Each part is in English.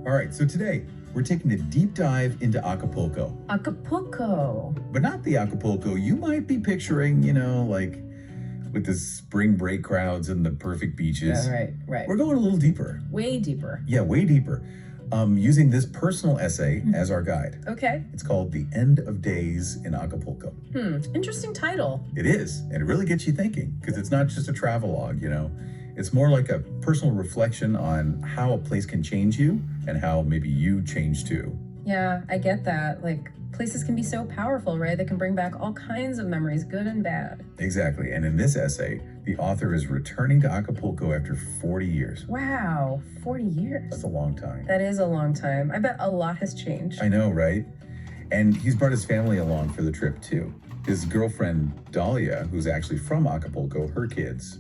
All right, so today we're taking a deep dive into Acapulco. Acapulco. But not the Acapulco you might be picturing, like with the spring break crowds and the perfect beaches. Yeah, right. We're going a little deeper. Way deeper. Yeah, way deeper. Using this personal essay as our guide. Okay. It's called The End of Days in Acapulco. Interesting title. It is, and it really gets you thinking, because it's not just a travelogue, It's more like a personal reflection on how a place can change you and how maybe you change too. Yeah, I get that. Like, places can be so powerful, right? They can bring back all kinds of memories, good and bad. Exactly. And in this essay, the author is returning to Acapulco after 40 years. Wow, 40 years. That's a long time. That is a long time. I bet a lot has changed. I know, right? And he's brought his family along for the trip too. His girlfriend, Dahlia, who's actually from Acapulco, her kids,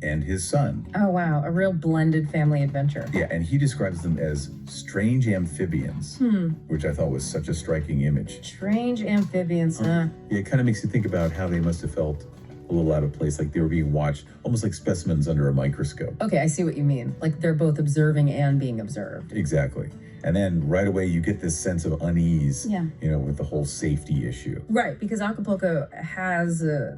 and his son. Oh, wow. A real blended family adventure. Yeah, and he describes them as strange amphibians, which I thought was such a striking image. Strange amphibians, huh? Yeah, it kind of makes you think about how they must have felt a little out of place, like they were being watched, almost like specimens under a microscope. Okay, I see what you mean. Like they're both observing and being observed. Exactly. And then right away you get this sense of unease, Yeah. With the whole safety issue. Right, because Acapulco has a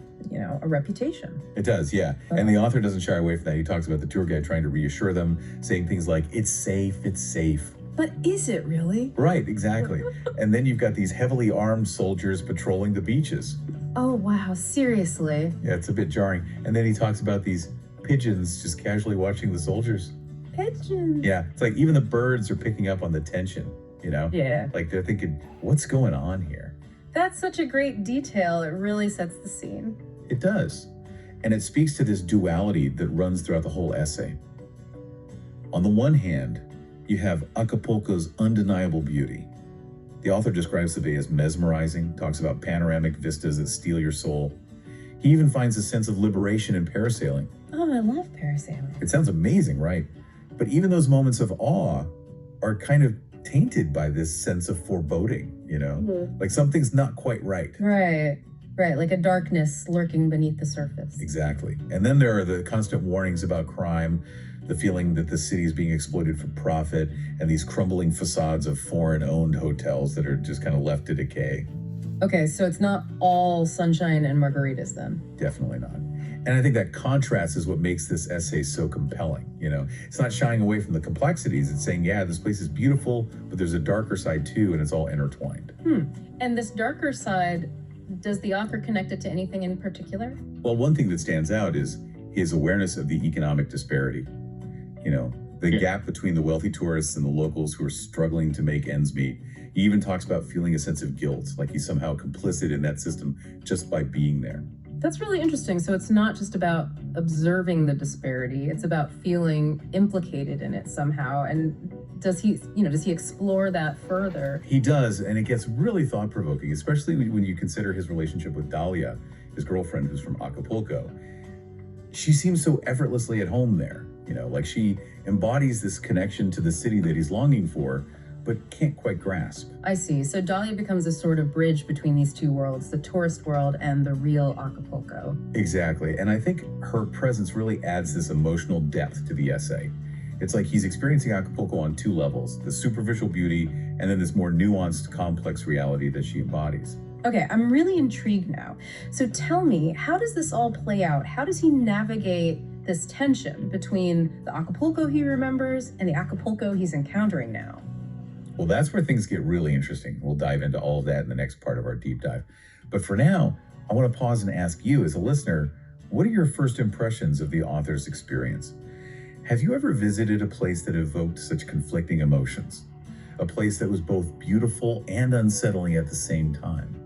reputation. It does, yeah. And the author doesn't shy away from that. He talks about the tour guide trying to reassure them, saying things like, it's safe, it's safe. But is it really? Right, exactly. And then you've got these heavily armed soldiers patrolling the beaches. Oh, wow, seriously? Yeah, it's a bit jarring. And then he talks about these pigeons just casually watching the soldiers. Pigeons? Yeah, it's like even the birds are picking up on the tension, Yeah. Like they're thinking, what's going on here? That's such a great detail. It really sets the scene. It does. And it speaks to this duality that runs throughout the whole essay. On the one hand, you have Acapulco's undeniable beauty. The author describes the bay as mesmerizing, talks about panoramic vistas that steal your soul. He even finds a sense of liberation in parasailing. Oh, I love parasailing. It sounds amazing, right? But even those moments of awe are kind of tainted by this sense of foreboding, Like something's not quite right. Right, like a darkness lurking beneath the surface. Exactly. And then there are the constant warnings about crime, the feeling that the city is being exploited for profit, and these crumbling facades of foreign-owned hotels that are just kind of left to decay. Okay, so it's not all sunshine and margaritas then. Definitely not. And I think that contrast is what makes this essay so compelling, It's not shying away from the complexities. It's saying, yeah, this place is beautiful, but there's a darker side too, and it's all intertwined. And this darker side, does the author connect it to anything in particular? Well, one thing that stands out is his awareness of the economic disparity. The gap between the wealthy tourists and the locals who are struggling to make ends meet. He even talks about feeling a sense of guilt, like he's somehow complicit in that system just by being there. That's really interesting. So it's not just about observing the disparity, it's about feeling implicated in it somehow. And does he explore that further? He does, and it gets really thought-provoking, especially when you consider his relationship with Dahlia, his girlfriend who's from Acapulco. She seems so effortlessly at home there, like she embodies this connection to the city that he's longing for, but can't quite grasp. I see. So Dahlia becomes a sort of bridge between these two worlds, the tourist world and the real Acapulco. Exactly. And I think her presence really adds this emotional depth to the essay. It's like he's experiencing Acapulco on two levels, the superficial beauty and then this more nuanced, complex reality that she embodies. Okay, I'm really intrigued now. So tell me, how does this all play out? How does he navigate this tension between the Acapulco he remembers and the Acapulco he's encountering now? Well, that's where things get really interesting. We'll dive into all of that in the next part of our deep dive. But for now, I want to pause and ask you as a listener, what are your first impressions of the author's experience? Have you ever visited a place that evoked such conflicting emotions? A place that was both beautiful and unsettling at the same time?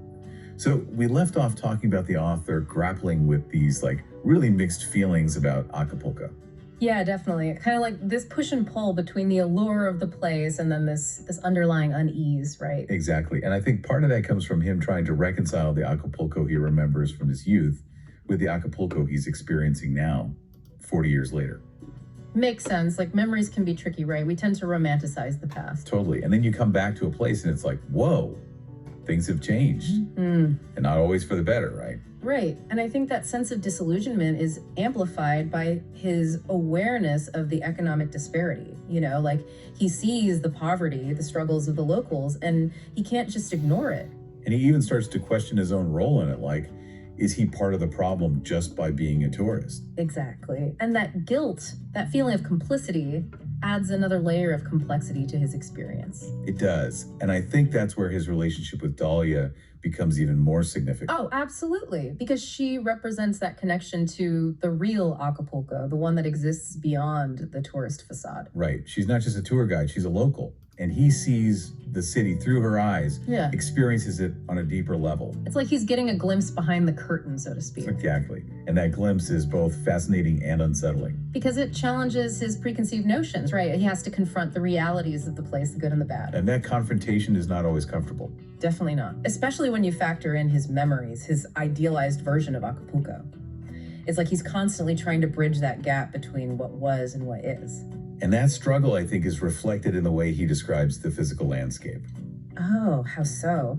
So we left off talking about the author grappling with these really mixed feelings about Acapulco. Yeah, definitely. Kind of like this push and pull between the allure of the place and then this underlying unease, right? Exactly. And I think part of that comes from him trying to reconcile the Acapulco he remembers from his youth with the Acapulco he's experiencing now, 40 years later. Makes sense. Like memories can be tricky, right? We tend to romanticize the past. Totally. And then you come back to a place and it's like, whoa, things have changed, and not always for the better, right? Right. And I think that sense of disillusionment is amplified by his awareness of the economic disparity. Like he sees the poverty, the struggles of the locals, and he can't just ignore it. And he even starts to question his own role in it, like, is he part of the problem just by being a tourist? Exactly. And that guilt, that feeling of complicity, adds another layer of complexity to his experience. It does. And I think that's where his relationship with Dahlia becomes even more significant. Oh, absolutely. Because she represents that connection to the real Acapulco, the one that exists beyond the tourist facade. Right. She's not just a tour guide, she's a local. And he sees the city through her eyes, experiences it on a deeper level. It's like he's getting a glimpse behind the curtain, so to speak. Exactly. And that glimpse is both fascinating and unsettling. Because it challenges his preconceived notions, right? He has to confront the realities of the place, the good and the bad. And that confrontation is not always comfortable. Definitely not. Especially when you factor in his memories, his idealized version of Acapulco. It's like he's constantly trying to bridge that gap between what was and what is. And that struggle, I think, is reflected in the way he describes the physical landscape. Oh, how so?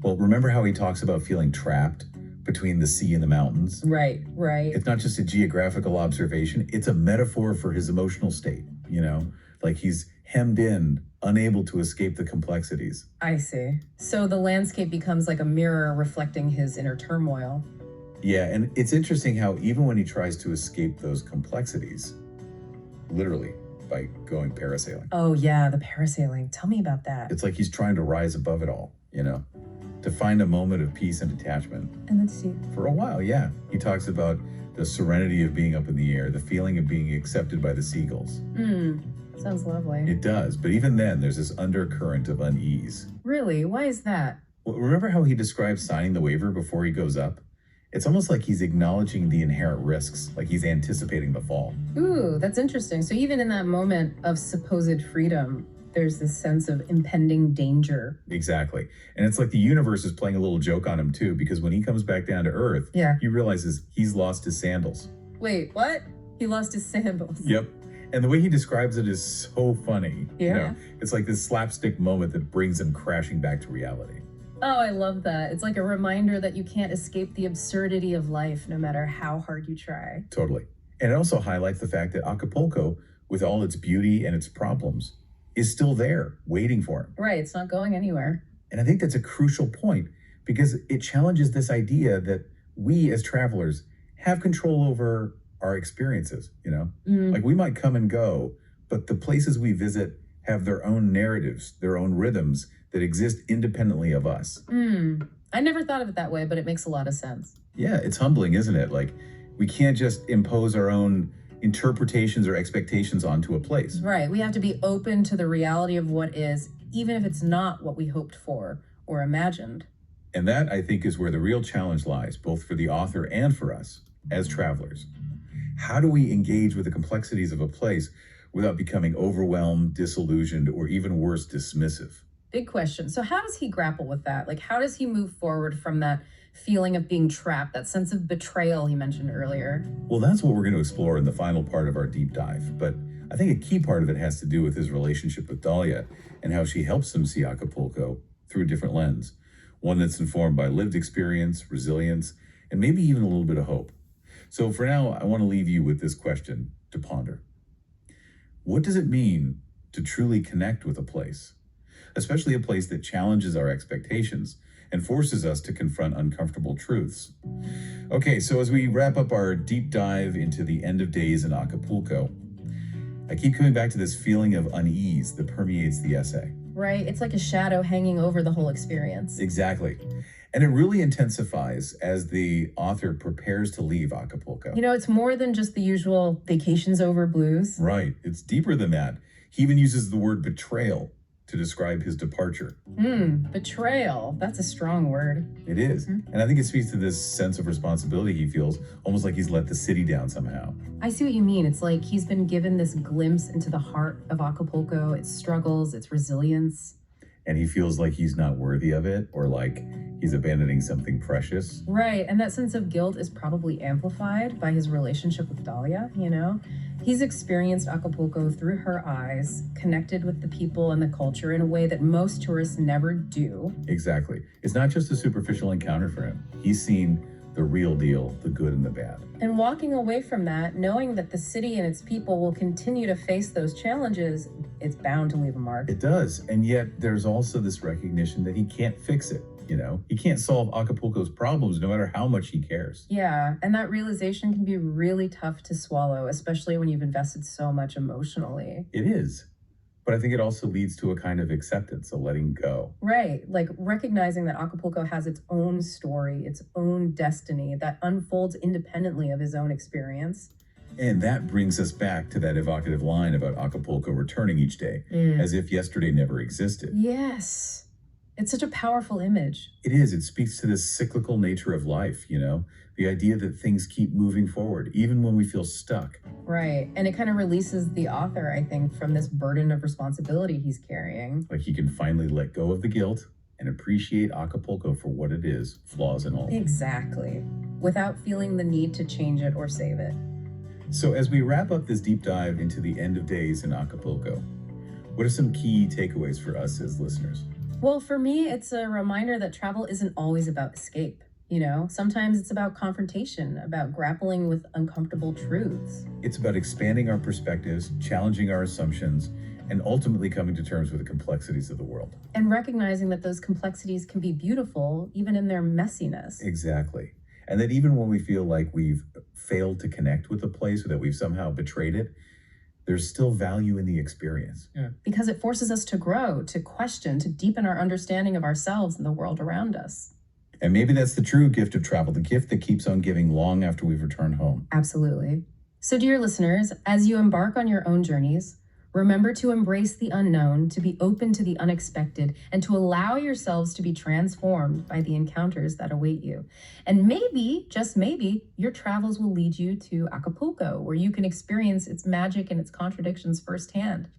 Well, remember how he talks about feeling trapped between the sea and the mountains? Right. It's not just a geographical observation, it's a metaphor for his emotional state, Like he's hemmed in, unable to escape the complexities. I see. So the landscape becomes like a mirror reflecting his inner turmoil. Yeah, and it's interesting how even when he tries to escape those complexities, literally, by going parasailing. Oh, yeah, the parasailing. Tell me about that. It's like he's trying to rise above it all, to find a moment of peace and detachment. And let's see. For a while, yeah. He talks about the serenity of being up in the air, the feeling of being accepted by the seagulls. Sounds lovely. It does, but even then, there's this undercurrent of unease. Really? Why is that? Well, remember how he describes signing the waiver before he goes up? It's almost like he's acknowledging the inherent risks, like he's anticipating the fall. Ooh, that's interesting. So even in that moment of supposed freedom, there's this sense of impending danger. Exactly. And it's like the universe is playing a little joke on him too, because when he comes back down to Earth, he realizes he's lost his sandals. Wait, what? He lost his sandals. Yep. And the way he describes it is so funny. Yeah. It's like this slapstick moment that brings him crashing back to reality. Oh, I love that. It's like a reminder that you can't escape the absurdity of life, no matter how hard you try. Totally. And it also highlights the fact that Acapulco, with all its beauty and its problems, is still there, waiting for him. Right, it's not going anywhere. And I think that's a crucial point because it challenges this idea that we as travelers have control over our experiences, Like we might come and go, but the places we visit have their own narratives, their own rhythms that exist independently of us. I never thought of it that way, but it makes a lot of sense. Yeah, it's humbling, isn't it? Like we can't just impose our own interpretations or expectations onto a place. Right. We have to be open to the reality of what is, even if it's not what we hoped for or imagined. And that, I think, is where the real challenge lies, both for the author and for us as travelers. How do we engage with the complexities of a place without becoming overwhelmed, disillusioned, or even worse, dismissive? Big question. So how does he grapple with that? Like, how does he move forward from that feeling of being trapped, that sense of betrayal he mentioned earlier? Well, that's what we're going to explore in the final part of our deep dive. But I think a key part of it has to do with his relationship with Dahlia and how she helps him see Acapulco through a different lens, one that's informed by lived experience, resilience, and maybe even a little bit of hope. So for now, I want to leave you with this question to ponder. What does it mean to truly connect with a place, especially a place that challenges our expectations and forces us to confront uncomfortable truths? Okay, so as we wrap up our deep dive into the end of days in Acapulco, I keep coming back to this feeling of unease that permeates the essay. Right, it's like a shadow hanging over the whole experience. Exactly. And it really intensifies as the author prepares to leave Acapulco. It's more than just the usual vacations over blues. Right. It's deeper than that. He even uses the word betrayal to describe his departure. Betrayal. That's a strong word. It is. And I think it speaks to this sense of responsibility he feels, almost like he's let the city down somehow. I see what you mean. It's like he's been given this glimpse into the heart of Acapulco, its struggles, its resilience. And he feels like he's not worthy of it, or like he's abandoning something precious. Right, and that sense of guilt is probably amplified by his relationship with Dahlia, He's experienced Acapulco through her eyes, connected with the people and the culture in a way that most tourists never do. Exactly. It's not just a superficial encounter for him. He's seen the real deal, the good and the bad. And walking away from that, knowing that the city and its people will continue to face those challenges, it's bound to leave a mark. It does. And yet there's also this recognition that he can't fix it. He can't solve Acapulco's problems no matter how much he cares. Yeah, and that realization can be really tough to swallow, especially when you've invested so much emotionally. It is. But I think it also leads to a kind of acceptance, a letting go. Right, like recognizing that Acapulco has its own story, its own destiny that unfolds independently of his own experience. And that brings us back to that evocative line about Acapulco returning each day, as if yesterday never existed. Yes. It's such a powerful image. It is. It speaks to this cyclical nature of life, the idea that things keep moving forward, even when we feel stuck. Right. And it kind of releases the author, I think, from this burden of responsibility he's carrying. Like he can finally let go of the guilt and appreciate Acapulco for what it is, flaws and all. Exactly. Without feeling the need to change it or save it. So as we wrap up this deep dive into the end of days in Acapulco, what are some key takeaways for us as listeners? Well, for me, it's a reminder that travel isn't always about escape. Sometimes it's about confrontation, about grappling with uncomfortable truths. It's about expanding our perspectives, challenging our assumptions, and ultimately coming to terms with the complexities of the world. And recognizing that those complexities can be beautiful, even in their messiness. Exactly. And that even when we feel like we've failed to connect with a place or that we've somehow betrayed it, there's still value in the experience. Yeah. Because it forces us to grow, to question, to deepen our understanding of ourselves and the world around us. And maybe that's the true gift of travel, the gift that keeps on giving long after we've returned home. Absolutely. So, dear listeners, as you embark on your own journeys, remember to embrace the unknown, to be open to the unexpected, and to allow yourselves to be transformed by the encounters that await you. And maybe, just maybe, your travels will lead you to Acapulco, where you can experience its magic and its contradictions firsthand.